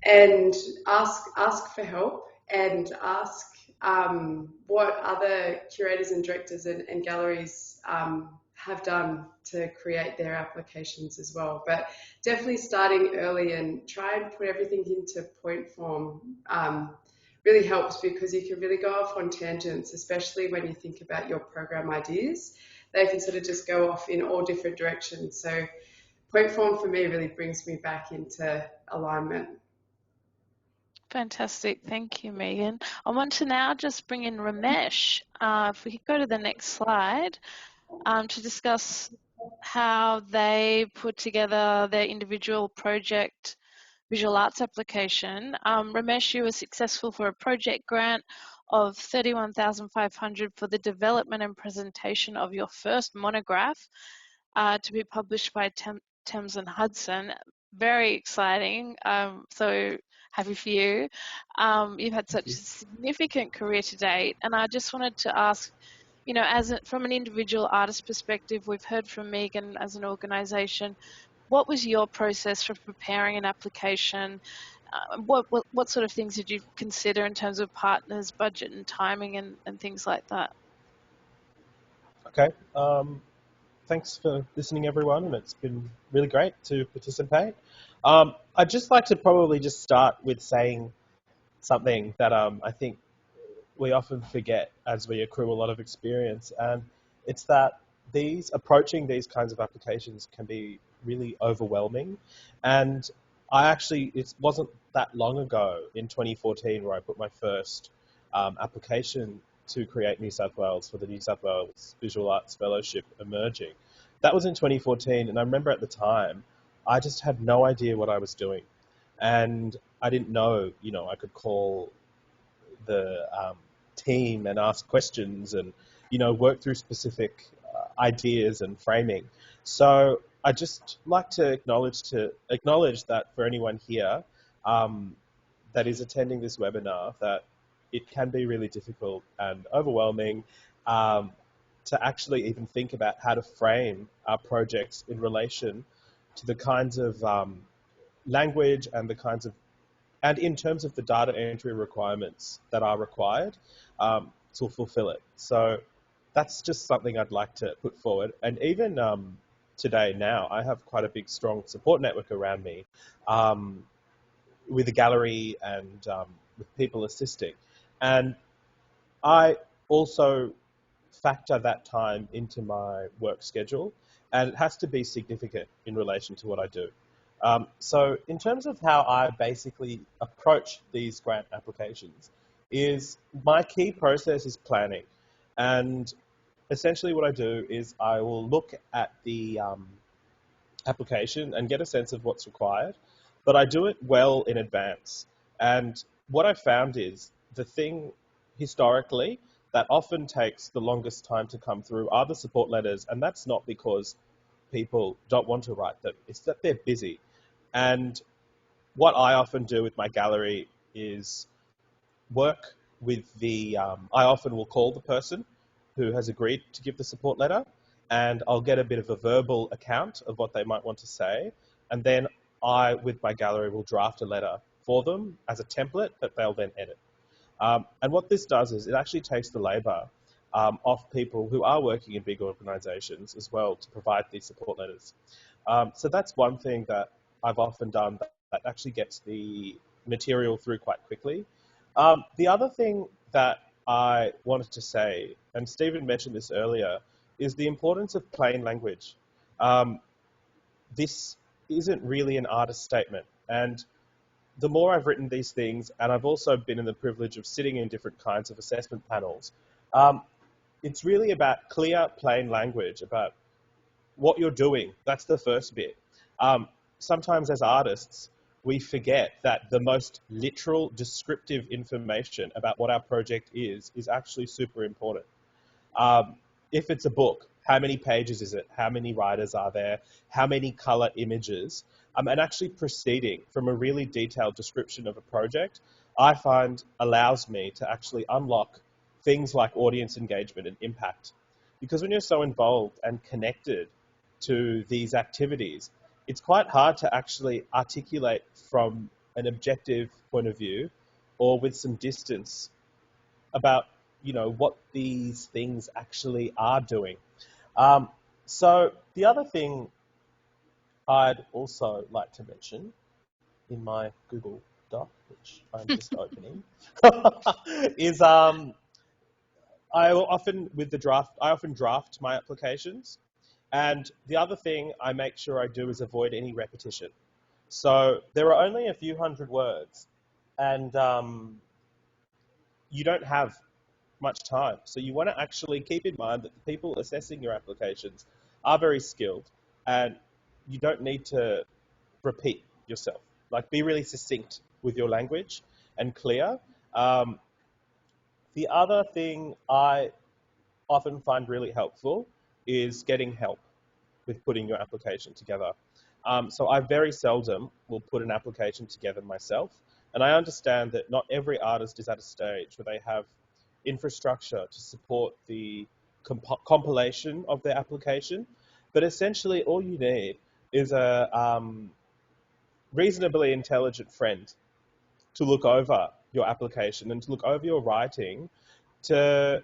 and ask for help, and ask what other curators and directors and galleries have done to create their applications as well. But definitely starting early and try and put everything into point form really helps, because you can really go off on tangents, especially when you think about your program ideas. They can sort of just go off in all different directions. So point form for me really brings me back into alignment. Fantastic. Thank you, Megan. I want to now just bring in Ramesh. If we could go to the next slide, to discuss how they put together their individual project visual arts application. Ramesh, you were successful for a project grant of $31,500 for the development and presentation of your first monograph to be published by Thames and Hudson. Very exciting. So happy for you. You've had such a significant career to date, and I just wanted to ask, you know, from an individual artist perspective, we've heard from Megan as an organisation. What was your process for preparing an application? What sort of things did you consider in terms of partners, budget and timing and things like that? Okay. Thanks for listening, everyone, and it's been really great to participate. I'd just like to probably just start with saying something that I think we often forget as we accrue a lot of experience, and it's that approaching these kinds of applications can be really overwhelming. And it wasn't that long ago, in 2014, where I put my first application to Create New South Wales for the New South Wales Visual Arts Fellowship Emerging. That was in 2014, and I remember at the time, I just had no idea what I was doing. And I didn't know, I could call the team and ask questions and, work through specific ideas and framing. So I just like to acknowledge that for anyone here that is attending this webinar, that it can be really difficult and overwhelming to actually even think about how to frame our projects in relation to the kinds of language and in terms of the data entry requirements that are required to fulfill it. So that's just something I'd like to put forward. And even today now, I have quite a big, strong support network around me with a gallery and with people assisting. And I also factor that time into my work schedule, and it has to be significant in relation to what I do. So in terms of how I basically approach these grant applications, is my key process is planning. And essentially what I do is I will look at the application and get a sense of what's required, but I do it well in advance. And what I found is the thing historically that often takes the longest time to come through are the support letters, and that's not because people don't want to write them, it's that they're busy. And what I often do with my gallery is work with I often will call the person who has agreed to give the support letter, and I'll get a bit of a verbal account of what they might want to say, and then I, with my gallery, will draft a letter for them as a template that they'll then edit. And what this does is it actually takes the labour off people who are working in big organisations as well to provide these support letters. So that's one thing that I've often done that actually gets the material through quite quickly. The other thing that I wanted to say, and Stephen mentioned this earlier, is the importance of plain language. This isn't really an artist statement, and the more I've written these things, and I've also been in the privilege of sitting in different kinds of assessment panels, it's really about clear, plain language about what you're doing. That's the first bit. Sometimes as artists, we forget that the most literal, descriptive information about what our project is actually super important. If it's a book, how many pages is it? How many writers are there? How many color images? And actually proceeding from a really detailed description of a project, I find allows me to actually unlock things like audience engagement and impact. Because when you're so involved and connected to these activities, it's quite hard to actually articulate from an objective point of view or with some distance about, what these things actually are doing. So the other thing I'd also like to mention in my Google Doc, which I'm just opening, is I often draft my applications, and the other thing I make sure I do is avoid any repetition. So there are only a few hundred words, and you don't have much time. So you want to actually keep in mind that the people assessing your applications are very skilled, and you don't need to repeat yourself. Like, be really succinct with your language and clear. The other thing I often find really helpful is getting help with putting your application together. So I very seldom will put an application together myself, and I understand that not every artist is at a stage where they have infrastructure to support the compilation of their application, but essentially all you need is a reasonably intelligent friend to look over your application and to look over your writing to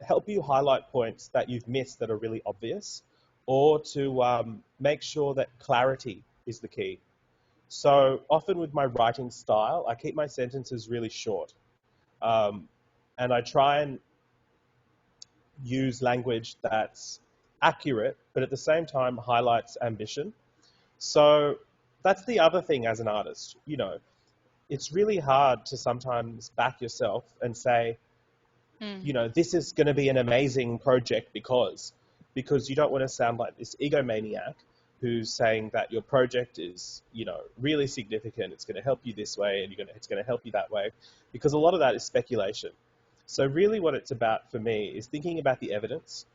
help you highlight points that you've missed that are really obvious, or to make sure that clarity is the key. So often with my writing style, I keep my sentences really short. And I try and use language that's accurate, but at the same time highlights ambition. So that's the other thing as an artist. It's really hard to sometimes back yourself and say, this is going to be an amazing project because you don't want to sound like this egomaniac who's saying that your project is, really significant. It's going to help you this way and it's going to help you that way, because a lot of that is speculation. So really what it's about for me is thinking about the evidence.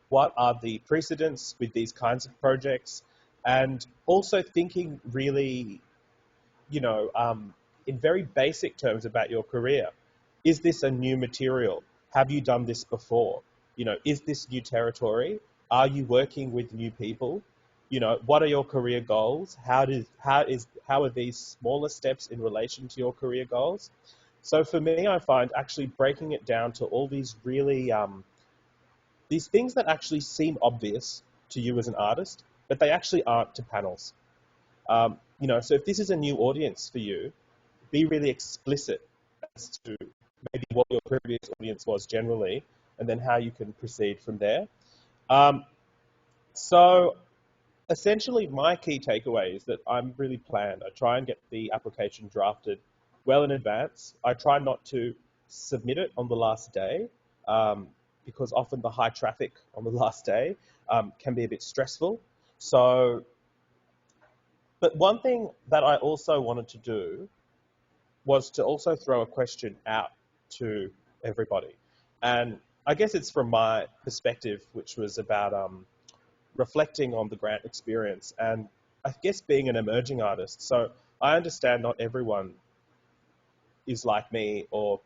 What are the precedents with these kinds of projects? And also thinking really, in very basic terms about your career. Is this a new material? Have you done this before? Is this new territory? Are you working with new people? What are your career goals? How are these smaller steps in relation to your career goals? So for me, I find actually breaking it down to all these really, these things that actually seem obvious to you as an artist, but they actually aren't to panels. So if this is a new audience for you, be really explicit as to maybe what your previous audience was generally, and then how you can proceed from there. So essentially, my key takeaway is that I'm really planned. I try and get the application drafted well in advance. I try not to submit it on the last day, because often the high traffic on the last day can be a bit stressful. But one thing that I also wanted to do was to also throw a question out to everybody. And I guess it's from my perspective, which was about reflecting on the grant experience and I guess being an emerging artist. So I understand not everyone is like me or,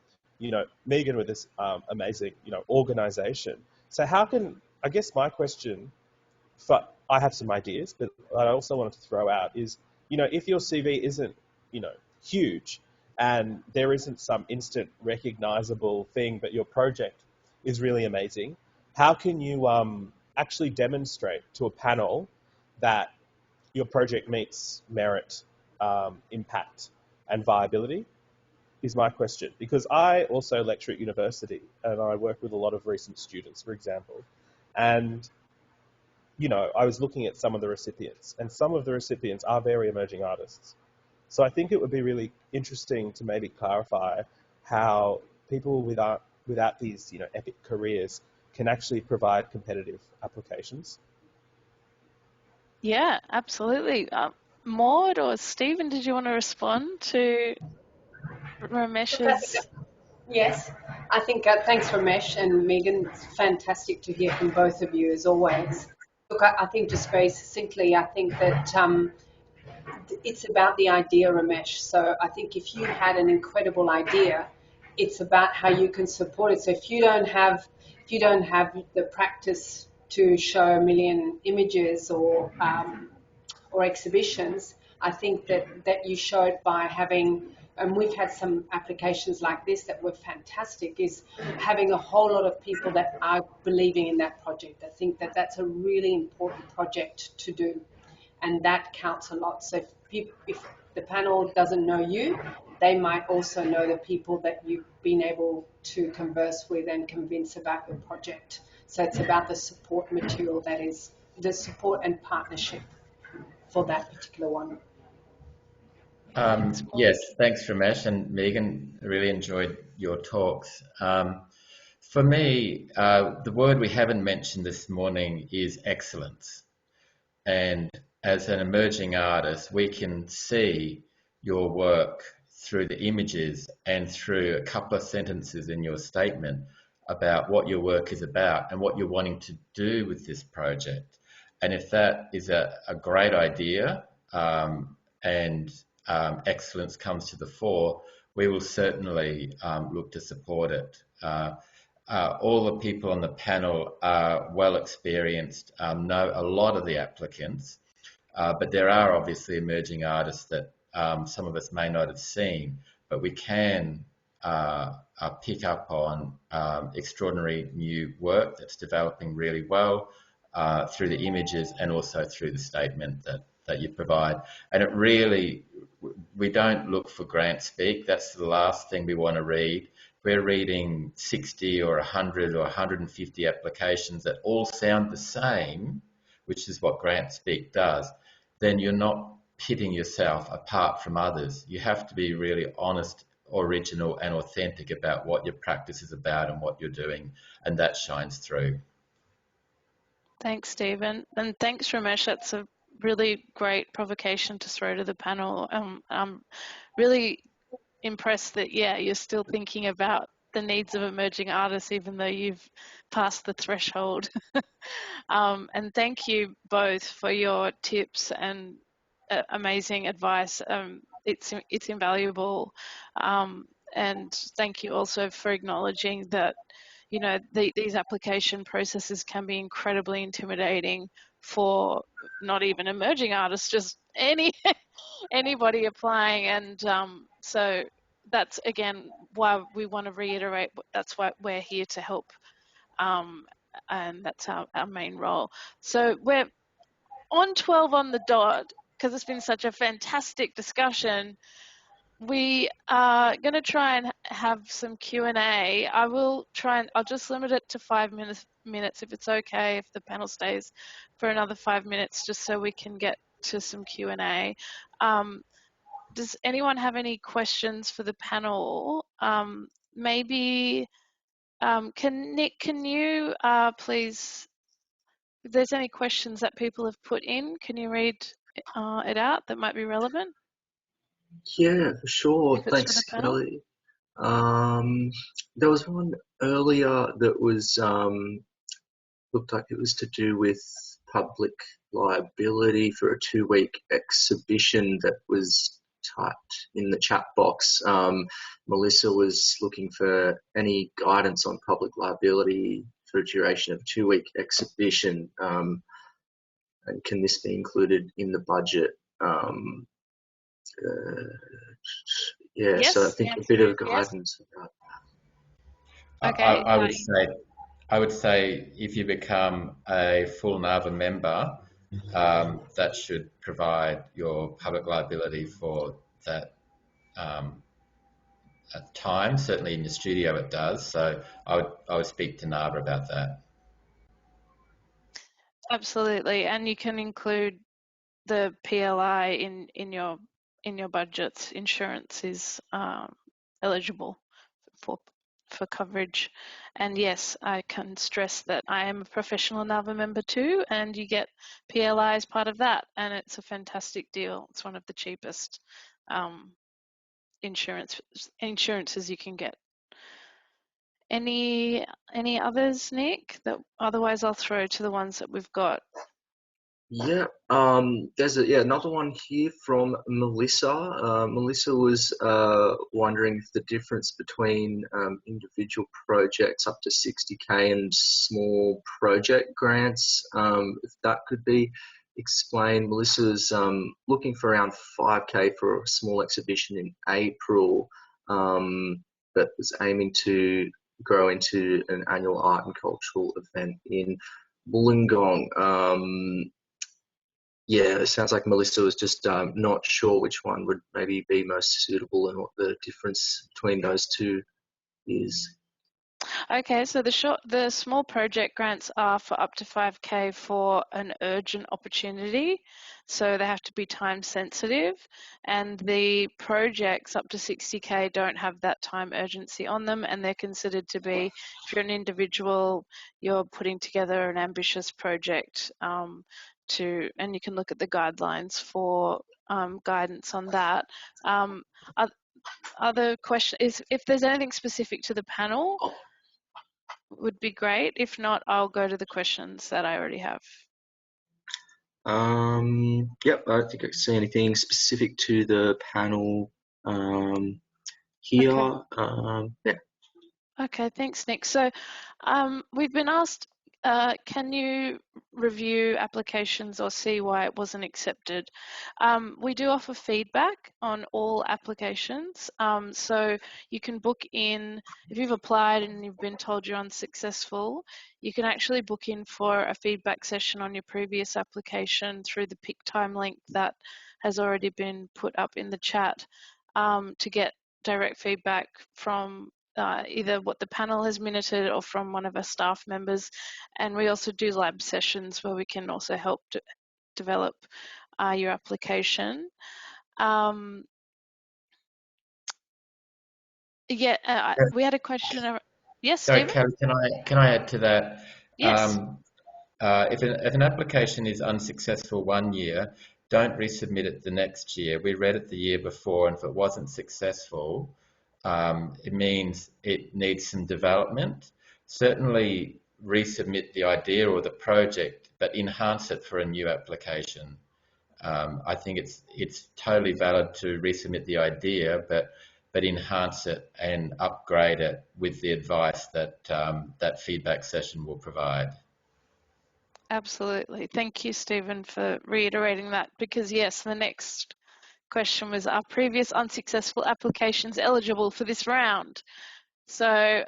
Megan with this amazing, organization. So I guess my question, I have some ideas, but I also wanted to throw out is, if your CV isn't, huge, and there isn't some instant recognizable thing, but your project is really amazing, how can you actually demonstrate to a panel that your project meets merit, impact, and viability? Is my question. Because I also lecture at university, and I work with a lot of recent students, for example. And, I was looking at some of the recipients, and some of the recipients are very emerging artists. So I think it would be really interesting to maybe clarify how people without these, epic careers can actually provide competitive applications. Yeah, absolutely. Maud or Stephen, did you want to respond to Ramesh's? Yes, I think thanks Ramesh and Megan. It's fantastic to hear from both of you as always. Look, I think just very succinctly, I think that it's about the idea, Ramesh. So I think if you had an incredible idea, it's about how you can support it. So if you don't have the practice to show a million images or or exhibitions, I think that you showed by having, and we've had some applications like this that were fantastic, is having a whole lot of people that are believing in that project. I think that that's a really important project to do, and that counts a lot. So if the panel doesn't know you, they might also know the people that you've been able to converse with and convince about your project. So it's about the support material, that is the support and partnership for that particular one. Yes, thanks, Ramesh and Megan. I really enjoyed your talks. For me, the word we haven't mentioned this morning is excellence. And as an emerging artist, we can see your work through the images and through a couple of sentences in your statement about what your work is about and what you're wanting to do with this project. And if that is a great idea and excellence comes to the fore, we will certainly look to support it. All the people on the panel are well experienced, know a lot of the applicants, but there are obviously emerging artists that some of us may not have seen, but we can pick up on extraordinary new work that's developing really well through the images and also through the statement that you provide. And it really, we don't look for grant speak. That's the last thing we want to read. We're reading 60 or 100 or 150 applications that all sound the same, which is what grant speak does. Then you're not pitting yourself apart from others. You have to be really honest, original and authentic about what your practice is about and what you're doing, and that shines through. Thanks, Stephen, and thanks, Ramesh. That's a really great provocation to throw to the panel. I'm really impressed that, yeah, you're still thinking about the needs of emerging artists even though you've passed the threshold. And thank you both for your tips and amazing advice. It's invaluable. And thank you also for acknowledging that, you know, these application processes can be incredibly intimidating for not even emerging artists, just anybody applying. And so that's, again, why we want to reiterate, that's why we're here to help, and that's our main role. So we're on 12 on the dot, because it's been such a fantastic discussion. We are going to try and have some Q&A. I'll just limit it to 5 minutes if it's okay, if the panel stays for another 5 minutes, just so we can get to some Q&A. Does anyone have any questions for the panel? Maybe, Nick, can you please, if there's any questions that people have put in, can you read it out that might be relevant? Yeah, for sure. Thanks, Kelly. There was one earlier that was looked like it was to do with public liability for a 2-week exhibition that was typed in the chat box. Melissa was looking for any guidance on public liability for a duration of a 2-week exhibition, and can this be included in the budget? Yes, so I think a bit of guidance about that. Okay. I would say if you become a full NAVA member, that should provide your public liability for that time. Certainly in the studio it does. So I would speak to NAVA about that. Absolutely, and you can include the PLI in your budgets. Insurance is eligible for coverage, and yes, I can stress that I am a professional NAVA member too, and you get PLI as part of that, and it's a fantastic deal. It's one of the cheapest insurances you can get. Any others, Nick? That otherwise I'll throw to the ones that we've got. Yeah, there's another one here from Melissa. Melissa was wondering if the difference between individual projects up to 60K and small project grants, if that could be explain, Melissa's looking for around 5K for a small exhibition in April, but was aiming to grow into an annual art and cultural event in Wollongong. Yeah, it sounds like Melissa was just not sure which one would maybe be most suitable and what the difference between those two is. Okay, so the small project grants are for up to 5K for an urgent opportunity, so they have to be time sensitive, and the projects up to 60K don't have that time urgency on them, and they're considered to be, if you're an individual, you're putting together an ambitious project and you can look at the guidelines for guidance on that. Other question is if there's anything specific to the panel, would be great. If not, I'll go to the questions that I already have. Yep, I don't think I can see anything specific to the panel here. Okay. Yeah. Okay, thanks, Nick. So we've been asked, can you review applications or see why it wasn't accepted? We do offer feedback on all applications. So you can book in, if you've applied and you've been told you're unsuccessful, you can actually book in for a feedback session on your previous application through the pick time link that has already been put up in the chat to get direct feedback from either what the panel has minuted or from one of our staff members. And we also do lab sessions where we can also help develop your application. We had a question. Yes, Sorry, Stephen? Kelly, can I add to that? Yes. If an application is unsuccessful one year, don't resubmit it the next year. We read it the year before, and if it wasn't successful, it means it needs some development. Certainly resubmit the idea or the project, but enhance it for a new application. I think it's totally valid to resubmit the idea, but enhance it and upgrade it with the advice that that feedback session will provide. Absolutely. Thank you, Stephen, for reiterating that, because yes, the next question was, are previous unsuccessful applications eligible for this round? So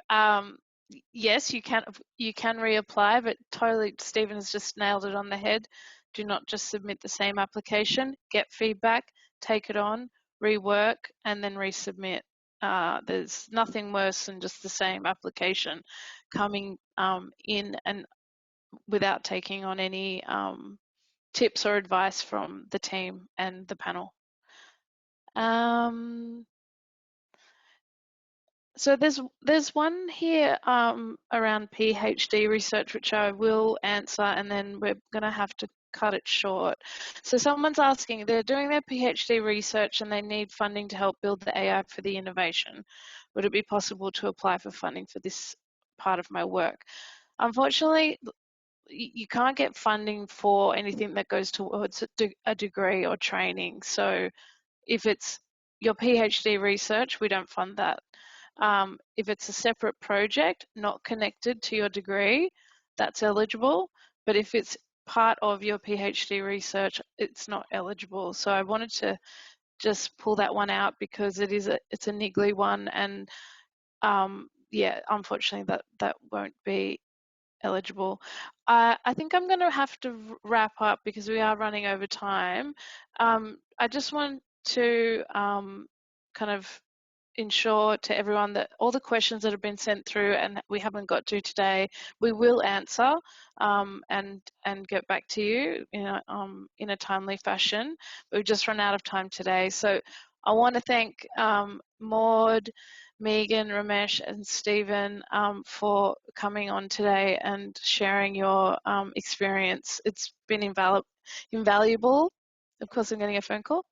yes, you can reapply, but totally Stephen has just nailed it on the head. Do not just submit the same application, get feedback, take it on, rework, and then resubmit. There's nothing worse than just the same application coming in and without taking on any tips or advice from the team and the panel. So there's one here around PhD research, which I will answer, and then we're going to have to cut it short. So someone's asking, they're doing their PhD research and they need funding to help build the AI for the innovation. Would it be possible to apply for funding for this part of my work? Unfortunately, you can't get funding for anything that goes towards a degree or training. So if it's your PhD research, we don't fund that. If it's a separate project not connected to your degree, that's eligible. But if it's part of your PhD research, it's not eligible. So I wanted to just pull that one out because it's a niggly one, and yeah, unfortunately that won't be eligible. I think I'm going to have to wrap up because we are running over time. I just want to kind of ensure to everyone that all the questions that have been sent through and we haven't got to today, we will answer and get back to you in a timely fashion. We've just run out of time today. So I want to thank Maud, Megan, Ramesh and Stephen for coming on today and sharing your experience. It's been invaluable. Of course, I'm getting a phone call.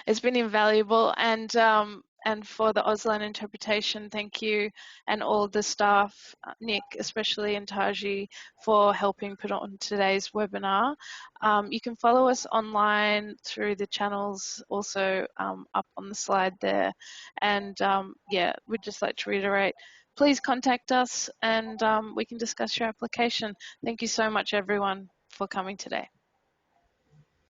It's been invaluable, and for the Auslan interpretation, thank you, and all the staff, Nick especially and Taji, for helping put on today's webinar. You can follow us online through the channels also up on the slide there, and yeah, we'd just like to reiterate, please contact us and we can discuss your application. Thank you so much everyone for coming today.